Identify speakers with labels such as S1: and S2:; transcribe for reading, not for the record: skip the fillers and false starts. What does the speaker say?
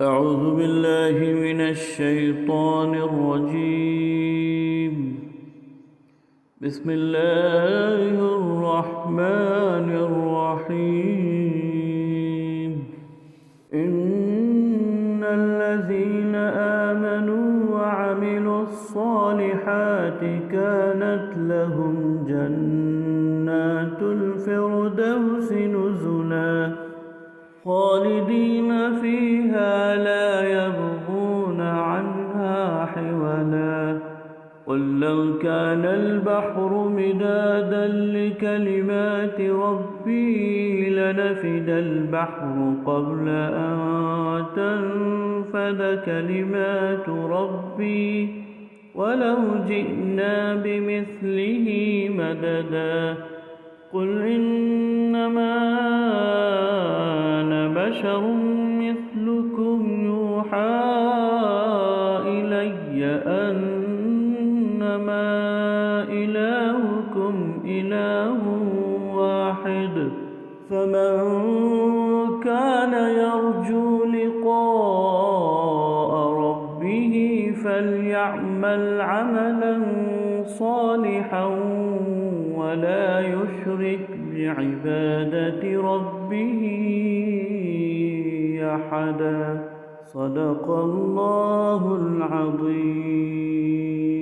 S1: أعوذ بالله من الشيطان الرجيم. بسم الله الرحمن الرحيم. إن الذين آمنوا وعملوا الصالحات كانت لهم جنات الفردوس نزلا خالدين فيها لا يبغون عنها حولا. قل لو كان البحر مدادا لكلمات ربي لنفد البحر قبل أن تنفد كلمات ربي ولو جئنا بمثله مددا. قل إنما أنا بشر مثلكم يوحى إلي أنما إلهكم إله واحد. فمن كان يرجو لقاء ربه فليعمل عملا صالحا ولا يشرك بعبادة ربه أحدا. صدق الله العظيم.